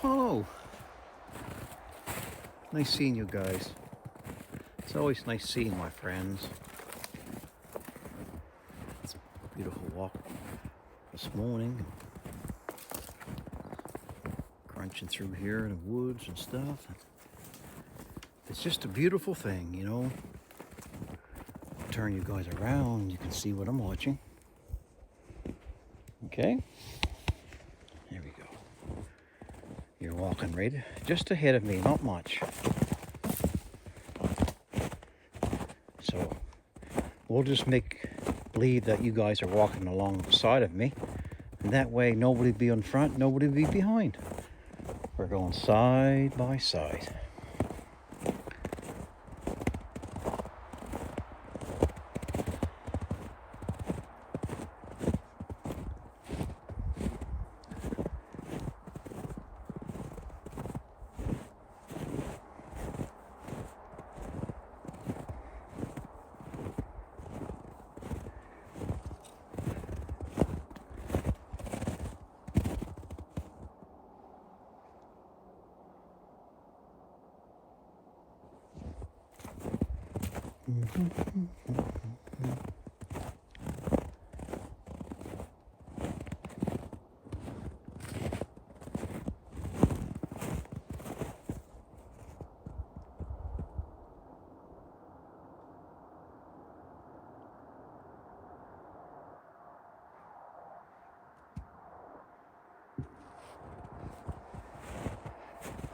Oh, nice seeing you guys. It's always nice seeing my friends. It's a beautiful walk this morning. Crunching through here in the woods and stuff. It's just a beautiful thing, you know. Turn you guys around, you can see what I'm watching. Okay. There we go. You're walking right just ahead of me, not much. So we'll just make believe that you guys are walking alongside of me. And that way nobody be in front, nobody be behind. We're going side by side.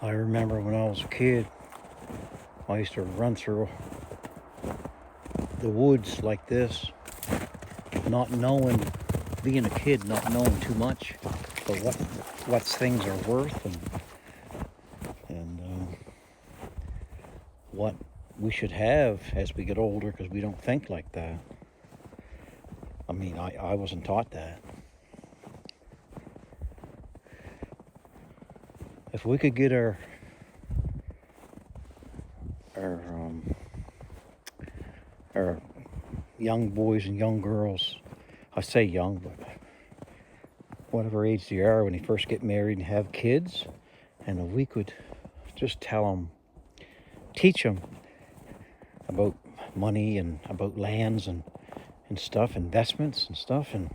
I remember when I was a kid, I used to run through the woods like this, not knowing, being a kid, not knowing too much about what things are worth and what we should have as we get older, because we don't think like that. I mean, I wasn't taught that. If we could get our young boys and young girls, I say young, but whatever age they are, when they first get married and have kids, and if we could just teach them about money and about lands and stuff, investments and stuff, and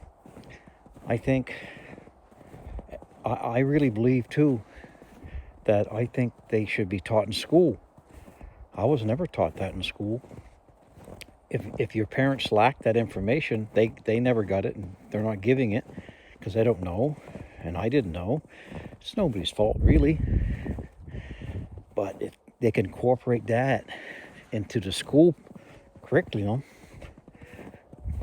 I think, I really believe too, that I think they should be taught in school. I was never taught that in school. If your parents lack that information, they never got it, and they're not giving it because they don't know, and I didn't know. It's nobody's fault, really. But if they can incorporate that into the school curriculum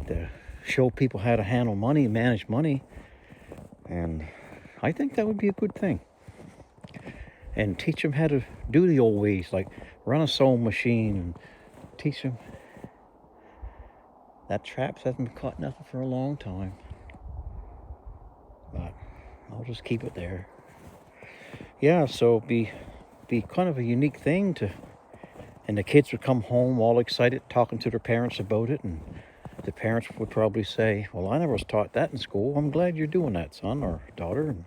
to show people how to handle money, manage money, and I think that would be a good thing. And teach them how to do the old ways, like run a sewing machine, and teach them. That traps hasn't been caught nothing for a long time. But I'll just keep it there. Yeah, so it'd be kind of a unique thing and the kids would come home all excited, talking to their parents about it, and the parents would probably say, well, I never was taught that in school. I'm glad you're doing that, son or daughter. And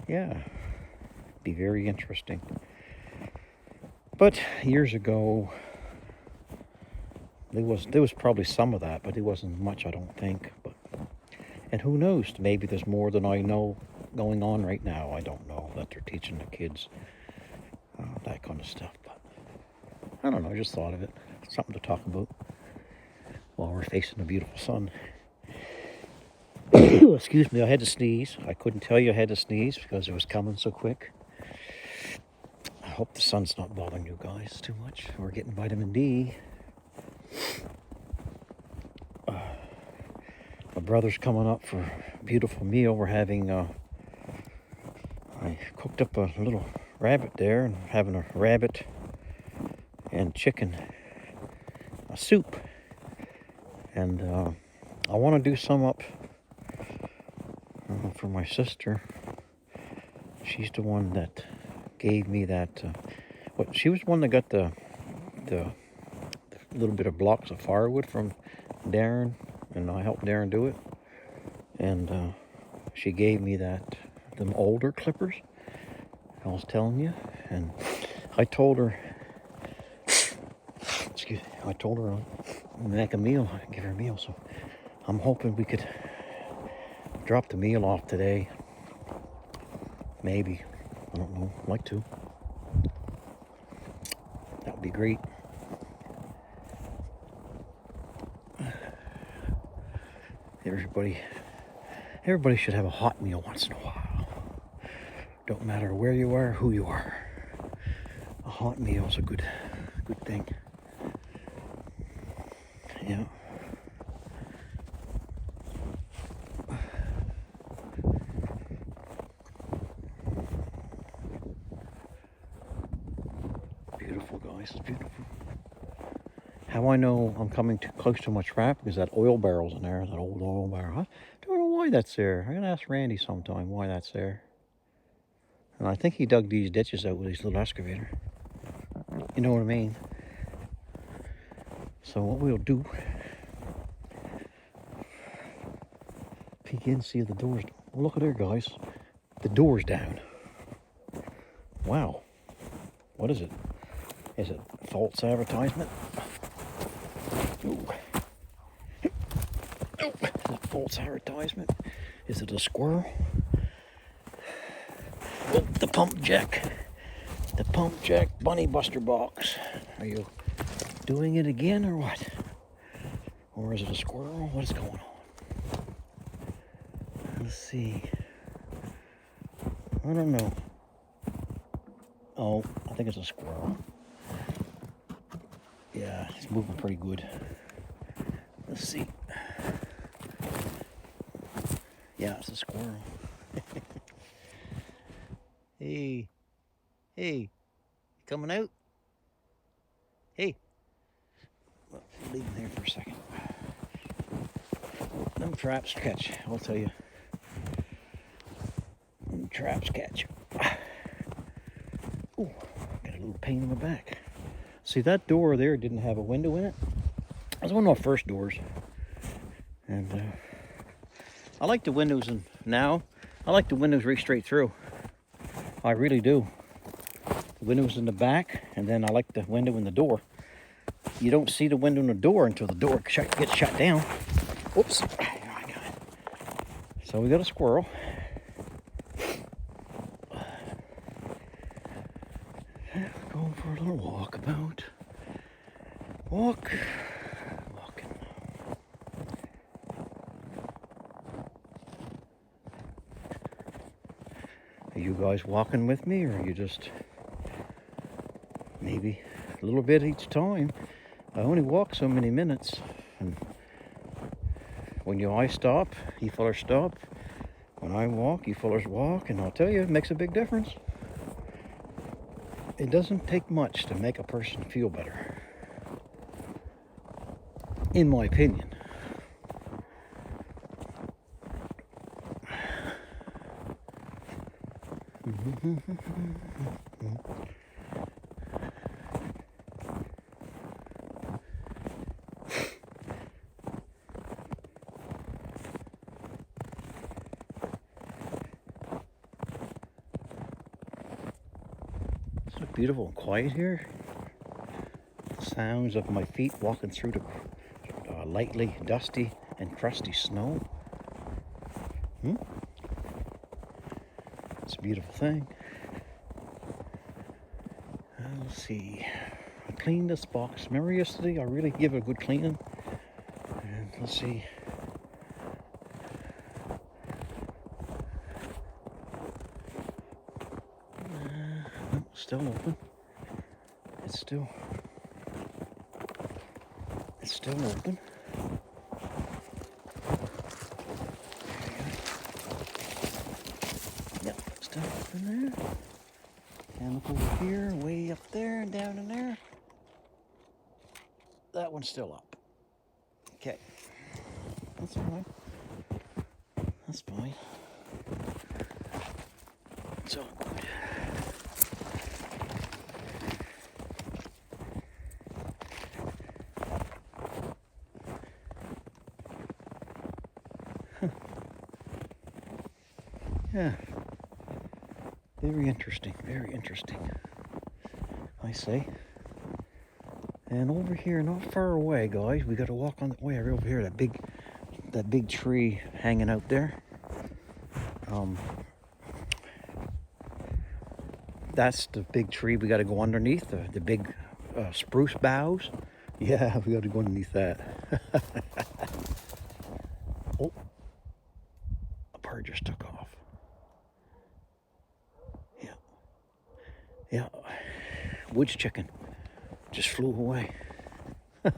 yeah, be very interesting. But years ago, there was probably some of that, but it wasn't much, I don't think. And who knows? Maybe there's more than I know going on right now. I don't know that they're teaching the kids that kind of stuff. But I don't know. I just thought of it. Something to talk about while we're facing the beautiful sun. Excuse me. I had to sneeze. I couldn't tell you I had to sneeze because it was coming so quick. I hope the sun's not bothering you guys too much. We're getting vitamin D. My brother's coming up for a beautiful meal. We're having, I cooked up a little rabbit there, and having a rabbit and chicken soup. And I want to do some up for my sister. She's the one that gave me that, she was the one that got the little bit of blocks of firewood from Darren, and I helped Darren do it. And she gave me them older clippers, I was telling you, and I told her, excuse me, I told her I'd make a meal, give her a meal, so I'm hoping we could drop the meal off today. Maybe. I don't know. I'd like to. That would be great. Everybody should have a hot meal once in a while. Don't matter where you are, who you are. A hot meal is a good thing. Yeah. Beautiful, guys. It's beautiful. How I know I'm coming too close to my trap because that oil barrel's in there, that old oil barrel. I don't know why that's there. I'm gonna ask Randy sometime why that's there. And I think he dug these ditches out with his little excavator. You know what I mean? So what we'll do, peek in, see if the door's, well, look at there, guys. The door's down. Wow. What is it? Is it false advertisement? Ooh. Oh, is it false advertisement? Is it a squirrel? Oh, the pump jack. The pump jack bunny buster box. Are you doing it again or what? Or is it a squirrel? What is going on? Let's see. I don't know. Oh, I think it's a squirrel. Yeah, it's moving pretty good. Let's see. Yeah, it's a squirrel. Hey, you coming out? Hey, well, leave him there for a second. Them traps catch, I'll tell you. Them traps catch. Ooh, got a little pain in my back. See, that door there didn't have a window in it. That was one of my first doors. And I like the windows now. I like the windows right straight through. I really do. The windows in the back, and then I like the window in the door. You don't see the window in the door until the door gets shut down. Oops. So we got a squirrel. Going for a little walkabout. Walking. Are you guys walking with me, or are you just maybe a little bit each time? I only walk so many minutes, and when I stop, you fellers stop. When I walk, you fellers walk, and I'll tell you, it makes a big difference. It doesn't take much to make a person feel better, in my opinion. It's so beautiful and quiet here. Sounds of my feet walking through the lightly dusty and crusty snow. It's a beautiful thing. Let's see. I cleaned this box. Remember yesterday? I really give it a good cleaning. And let's see. Still open. It's still open. Yep, still open there. And look over here, way up there and down in there. That one's still up. Okay. That's fine. That's fine. It's all good. Yeah. Very interesting, very interesting, I say. And over here, not far away, guys, we got to walk on the way over here. That big tree hanging out there. That's the big tree we got to go underneath. The big spruce boughs. Yeah, we got to go underneath that. Oh, a bird just took off. Yeah, yeah. Woods chicken just flew away. Oh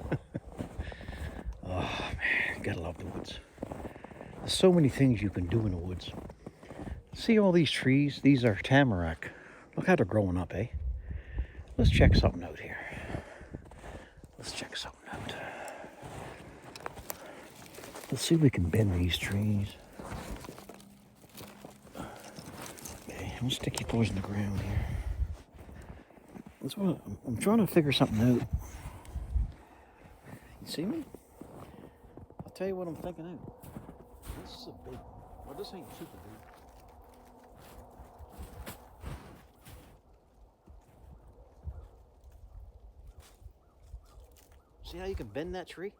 man, gotta love the woods. There's so many things you can do in the woods. See all these trees? These are tamarack. Look how they're growing up, eh? Let's check something out here. Let's check something out. Let's see if we can bend these trees. Okay, I'm sticky paws in the ground here. That's what I'm trying to figure something out. You see me? I'll tell you what I'm thinking out. This is a big, well, this ain't super big. See how you can bend that tree?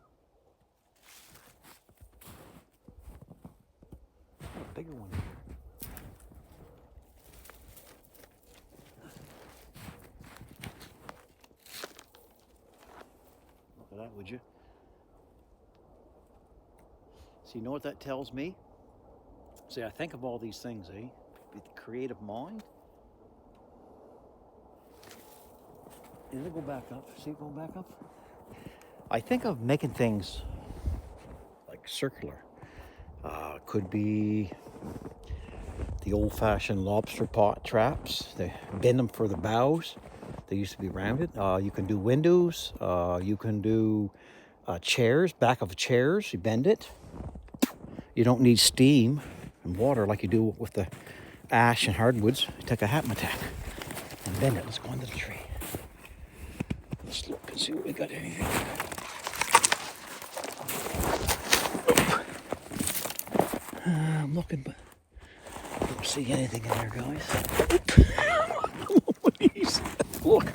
A bigger one here. Look at that, would you? So you know what that tells me? See, I think of all these things, eh? The creative mind. And it'll go back up. See it go back up? I think of making things like circular. Could be the old-fashioned lobster pot traps. They bend them for the bows. They used to be rounded. You can do windows. You can do chairs, back of chairs. You bend it. You don't need steam and water like you do with the ash and hardwoods. You take a hackmatack and bend it. Let's go under the tree. Let's look and see what we got. Anything. I'm looking, but I don't see anything in there, guys. Please, look.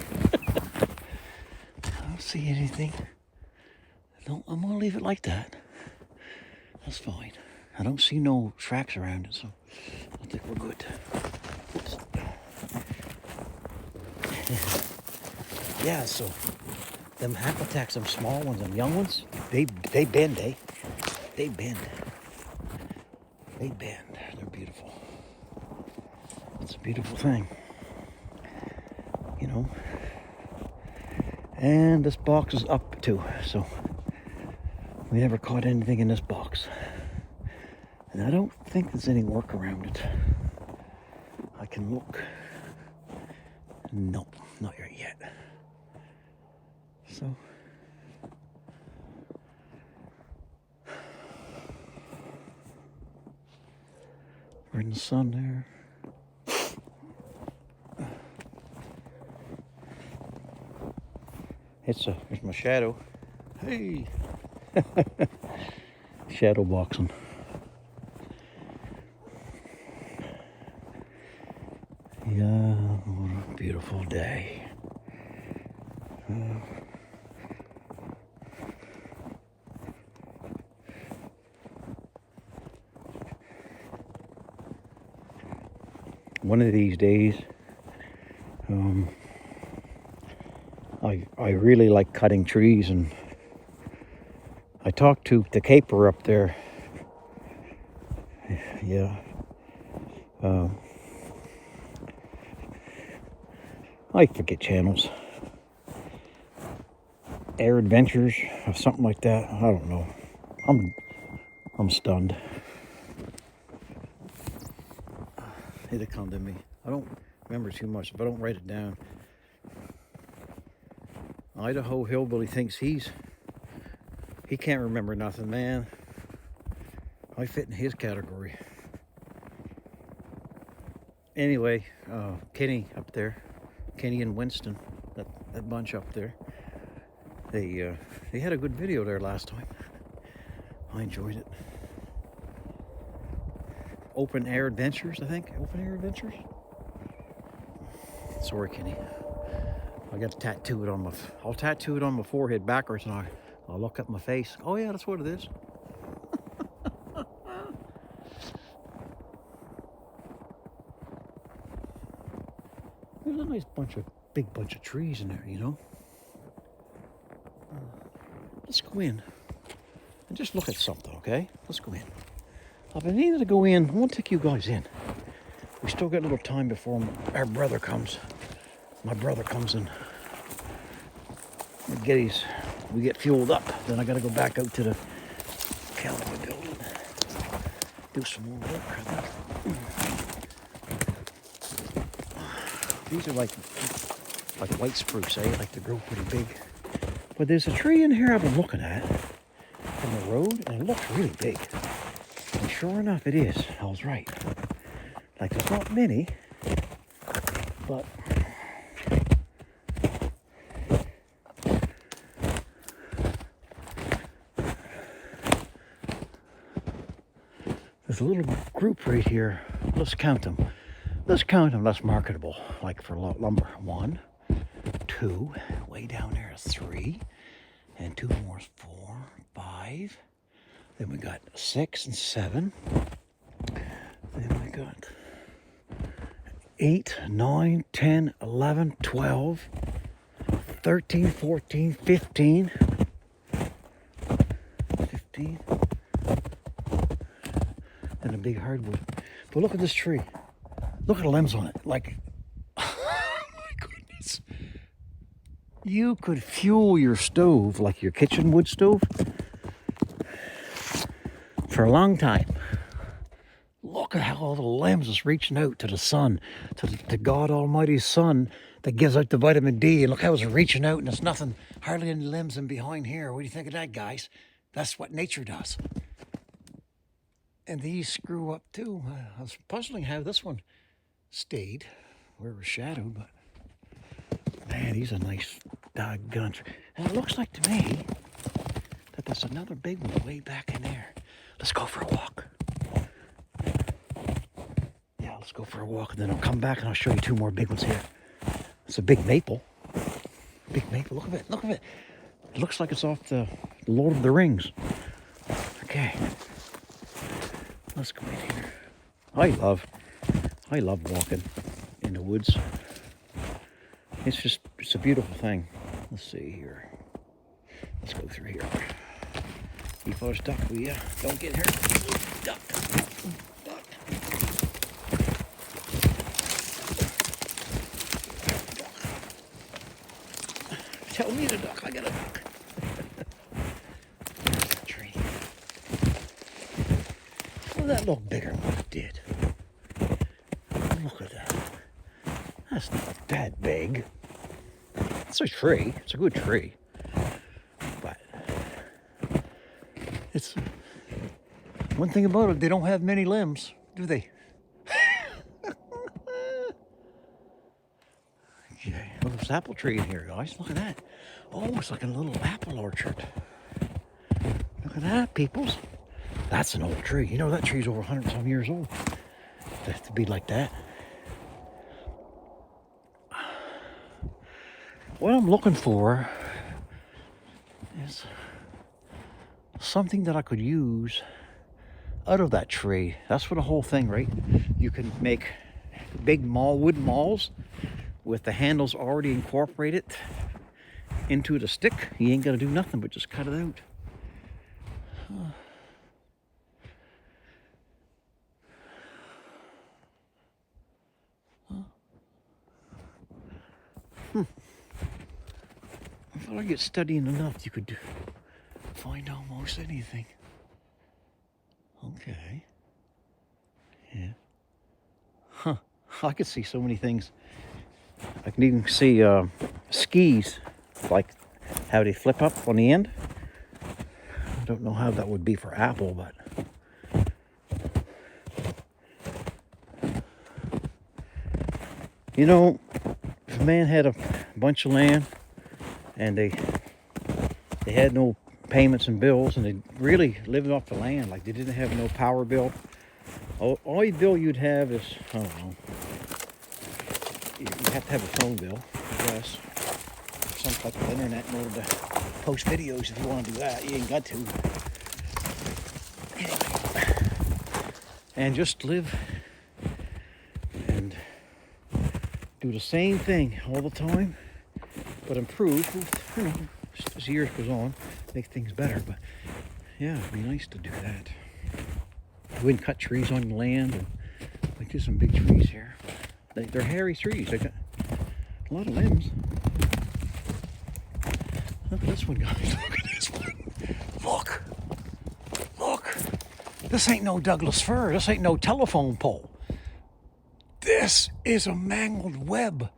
I don't see anything. I'm gonna leave it like that. That's fine. I don't see no tracks around it, so I think we're good. Oops. Yeah, so them hackmatacks, them small ones, them young ones, they bend, eh? They bend. They bend. They're beautiful. It's a beautiful thing. You know. And this box is up too, so we never caught anything in this box. And I don't think there's any work around it. I can look. Nope, not here yet. So we're in the sun there. It's my shadow. Hey, shadow boxing. Yeah, what a beautiful day. One of these days, I really like cutting trees, and I talked to the caper up there. Yeah. I forget channels. Air Adventures or something like that. I don't know. I'm stunned. It'll come to me. I don't remember too much, but I don't write it down. Idaho Hillbilly thinks he can't remember nothing, man. I fit in his category. Anyway, Kenny up there, Kenny and Winston, that bunch up there, they had a good video there last time. I enjoyed it. Open Air Adventures, I think. Open Air Adventures? Sorry, Kenny. I got to tattoo it on my. I'll tattoo it on my forehead backwards, and I'll look at my face. Oh yeah, that's what it is. There's a nice big bunch of trees in there, you know. Let's go in and just look at something, okay? Let's go in. I've been needing to go in. I want to take you guys in. We still got a little time before our brother comes. My brother comes in. We get fueled up. Then I got to go back out to the Caliber building. Do some more work. These are like white spruce, eh? Like they grow pretty big. But there's a tree in here I've been looking at from the road, and it looks really big. And sure enough, it is. I was right. Like there's not many, but there's a little group right here. Let's count them. Let's count them. That's marketable. Like for lumber. 1, 2, way down there is 3, and 2 more is 4, 5. Then we got 6 and 7. Then we got 8, 9, 10, 11, 12, 13, 14, 15. 15. And a big hardwood. But look at this tree. Look at the limbs on it. Like, oh my goodness. You could fuel your stove, like your kitchen wood stove, for a long time. Look at how all the limbs is reaching out to the sun, to God Almighty's sun that gives out the vitamin D. And look how it's reaching out, and there's nothing, hardly any limbs in behind here. What do you think of that, guys? That's what nature does. And these screw up too. I was puzzling how this one stayed where it was shadowed, but man, these are nice doggone. And it looks like to me that there's another big one way back in there. Let's go for a walk. Yeah, let's go for a walk, and then I'll come back and I'll show you 2 more big ones here. It's a big maple. Big maple. Look at it. Look at it. It looks like it's off the Lord of the Rings. Okay. Let's go in here. I love walking in the woods. It's a beautiful thing. Let's see here. Let's go through here. You fellas duck, will ya? Don't get hurt. Duck. Duck. Tell me to duck. I got a duck. Tree. Well, that looked bigger than what it did. Look at that. That's not that big. It's a tree. It's a good tree. But it's one thing about it, they don't have many limbs, do they? Okay. Well, there's an apple tree in here, guys. Look at that. Oh, it's like a little apple orchard. Look at that, peoples. That's an old tree. You know, that tree's over 100 some years old. To be like that. What I'm looking for is something that I could use out of that tree. That's for the whole thing, right? You can make big wooden mauls with the handles already incorporated into the stick. You ain't got to do nothing but just cut it out. I thought I'd get studying enough, you could find almost anything. Okay. Yeah. Huh. I could see so many things. I can even see skis, like how they flip up on the end. I don't know how that would be for apple, but you know, if a man had a bunch of land and they had no payments and bills, and they really lived off the land, like they didn't have no power bill. All bill you'd have is, I don't know, you have to have a phone bill, I guess. Some type of internet in order to post videos. If you want to do that, you ain't got to. Anyway, and just live and do the same thing all the time, but improve, you know, just as years goes on, make things better. But yeah, it'd be nice to do that. I wouldn't cut trees on the land, and like there's some big trees here. They're hairy trees. They got a lot of limbs. Look at this one, guys. Look at this one. Look. Look. This ain't no Douglas fir. This ain't no telephone pole. This is a mangled web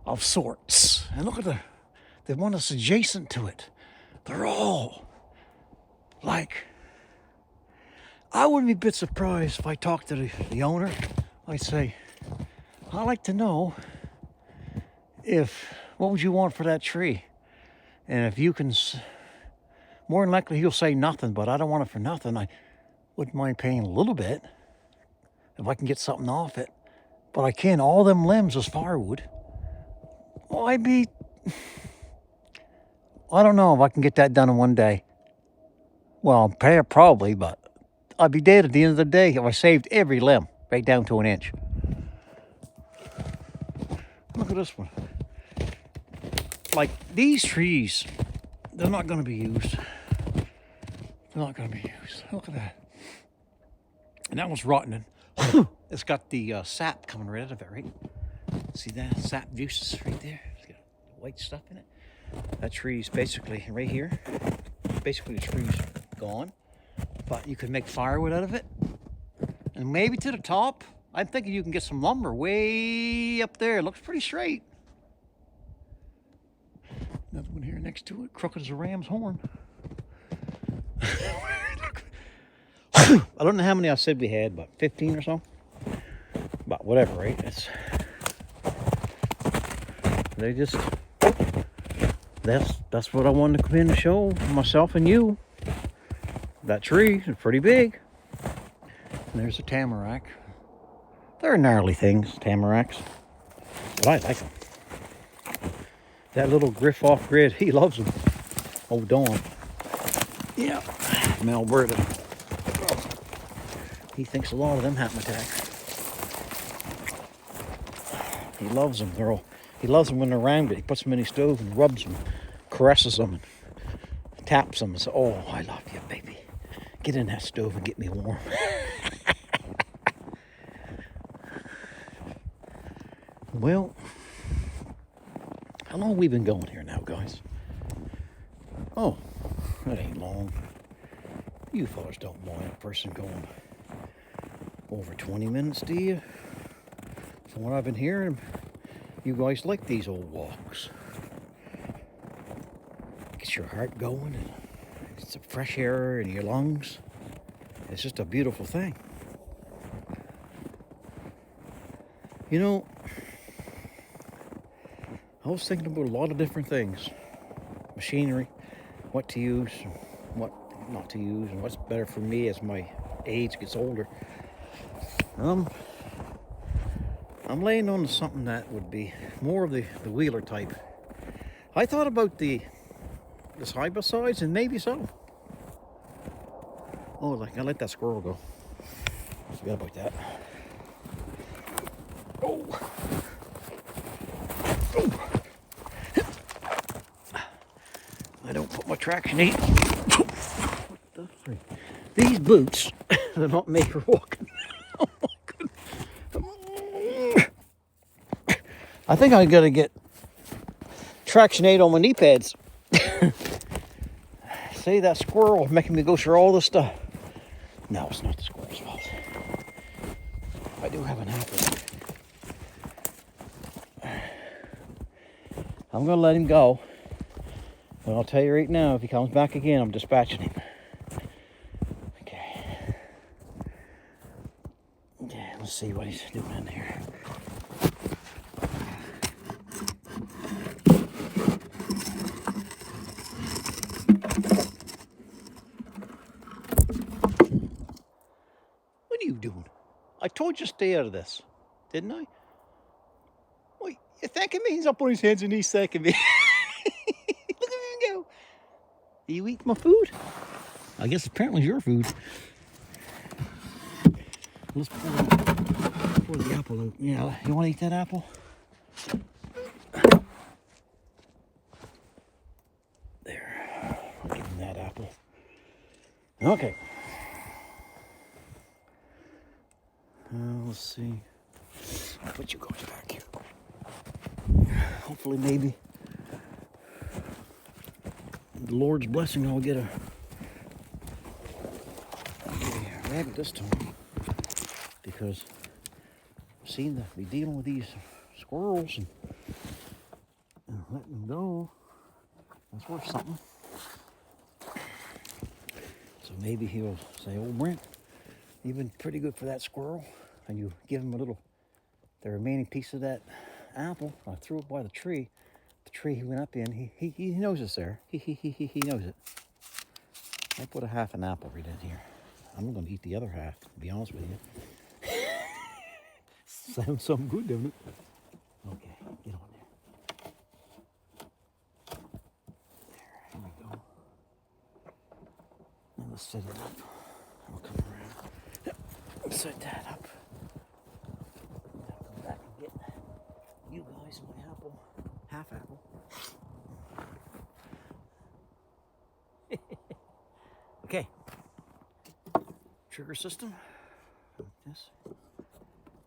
of sorts. And look at the one that's adjacent to it. They're all like, I wouldn't be a bit surprised if I talked to the owner. I'd say, I'd like to know what would you want for that tree? And if you can, more than likely he'll say nothing, but I don't want it for nothing. I wouldn't mind paying a little bit if I can get something off it. But I can't, all them limbs is firewood. Well, I don't know if I can get that done in one day. Well, I'll pay it probably, but I'd be dead at the end of the day if I saved every limb right down to an inch. Look at this one. Like these trees, they're not going to be used. They're not going to be used. Look at that. And that one's rotten. It's got the sap coming right out of it, right? See that? Sap juices right there. It's got white stuff in it. That tree's basically right here. Basically the tree's gone. But you could make firewood out of it. And maybe to the top, I'm thinking you can get some lumber way up there. It looks pretty straight. Another one here next to it, crooked as a ram's horn. I don't know how many I said we had, but 15 or so. But whatever, right? That's what I wanted to come in to show myself and you. That tree is pretty big. And there's a tamarack. They're gnarly things, tamaracks. But I like them. That little griff off grid, he loves them. Oh, Dawn. Yeah, from Alberta. He thinks a lot of them have attacks. He loves them, girl. He loves them when they're rounded. He puts them in his stove and rubs them, caresses them, and taps them and says, "Oh, I love you, baby. Get in that stove and get me warm." Well, how long have we been going here now, guys? Oh, that ain't long. You fellas don't mind a person going over 20 minutes, do you? From what I've been hearing, you guys like these old walks. Gets your heart going, and it's some fresh air in your lungs. It's just a beautiful thing. You know, I was thinking about a lot of different things. Machinery, what to use, what not to use, and what's better for me as my age gets older. I'm laying on to something that would be more of the wheeler type. I thought about the side-by-sides, and maybe so. Oh, I let that squirrel go. Forgot about that. Oh. I don't put my traction in. What the freak? These boots, they're not made for walking. Oh my goodness. I think I gotta get traction aid on my knee pads. Say that squirrel making me go through all this stuff. No, it's not the squirrel's fault. I do have an apple. I'm gonna let him go. But I'll tell you right now, if he comes back again, I'm dispatching him. Okay. Yeah, let's see what he's doing in there. What are you doing? I told you to stay out of this, didn't I? Wait, He's thanking me. He's up on his hands and knees thanking me. Look at him go. You eat my food? I guess apparently it's your food. Let's pour the apple out. Yeah, you want to eat that apple? There. I'll give him that apple. Okay. Let's see. I'll put you guys back here. Hopefully, maybe the Lord's blessing, I'll get a rabbit this time, because seem to be dealing with these squirrels and letting them go. That's worth something. So maybe he'll say, "Oh, Brent, you've been pretty good for that squirrel," and you give him the remaining piece of that apple. I threw it by the tree. The tree he went up in. He knows it's there. He knows it. I put a half an apple right in here. I'm going to eat the other half, to be honest with you. Sounds something good, doesn't it? Okay, get on there. There, here we go. Now let's set it up. I'll come around. Yep, set that up. I'll come back and get you guys my apple. Half apple. Okay. Trigger system. Like this.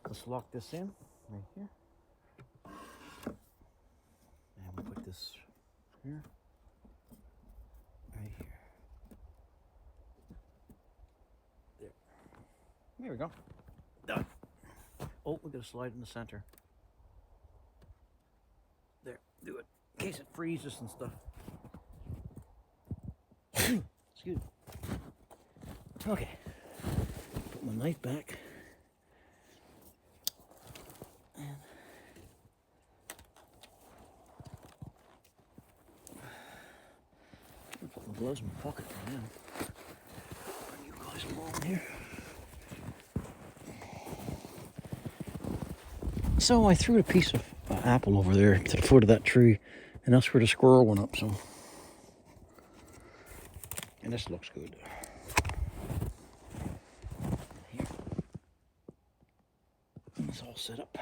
Let's lock this in right here. And we'll put this here. Right here. There. There we go. Done. Oh, we're going to slide in the center. There. Do it. In case it freezes and stuff. Excuse me. Okay. Put my knife back. And I'll put my gloves in my pocket for now. Bring you guys along here. So I threw a piece of apple over there to the foot of that tree, and that's where the squirrel went up. So, and this looks good. Here. And it's all set up.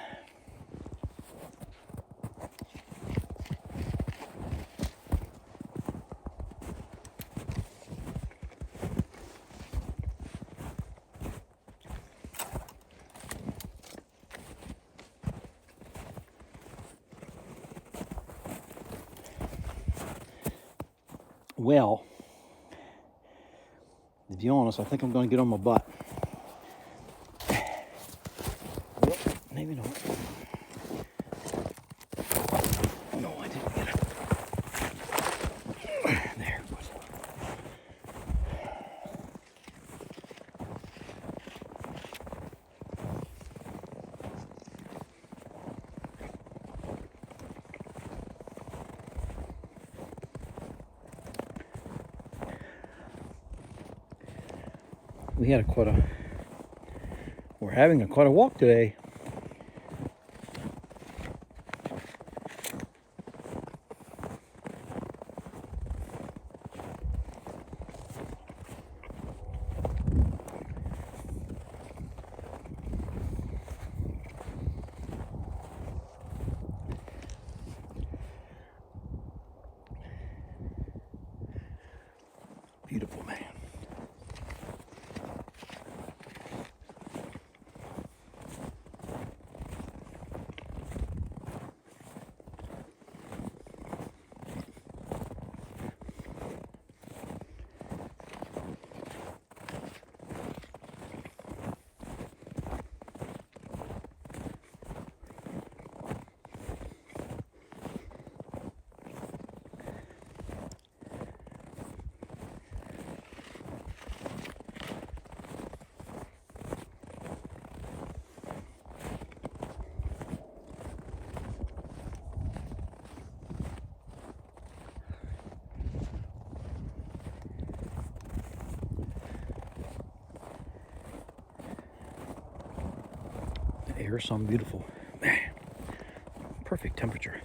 Well, to be honest, I think I'm going to get on my butt. Well, maybe not. No, I didn't get it. There it was. We had we're having quite a walk today. Beautiful, man. Here's some beautiful. Perfect. perfect temperature.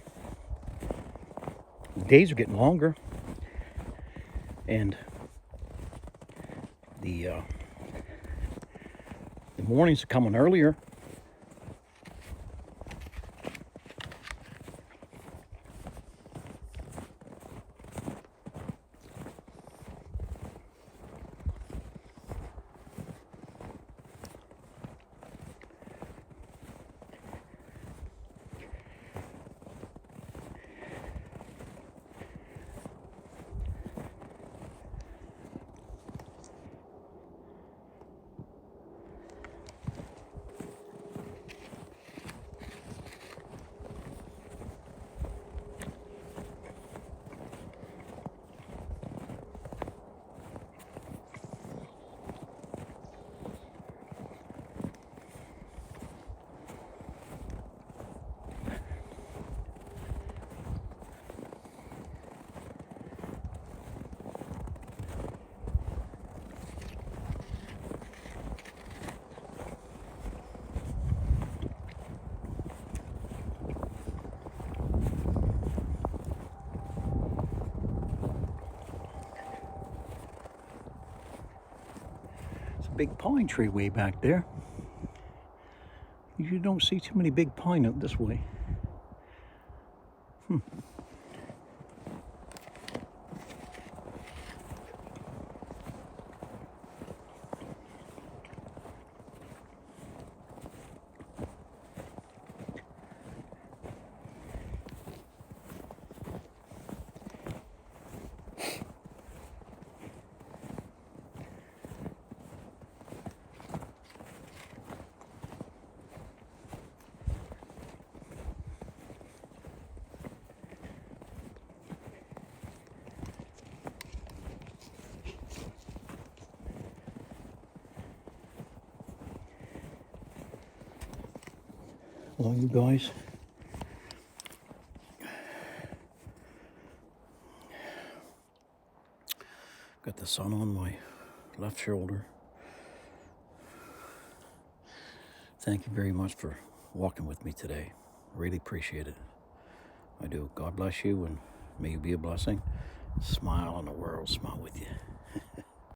The days are getting longer, and the mornings are coming earlier. Big pine tree way back there. You don't see too many big pine up this way. Hello, you guys. Got the sun on my left shoulder. Thank you very much for walking with me today. Really appreciate it. I do. God bless you, and may you be a blessing. Smile, and the world smile with you.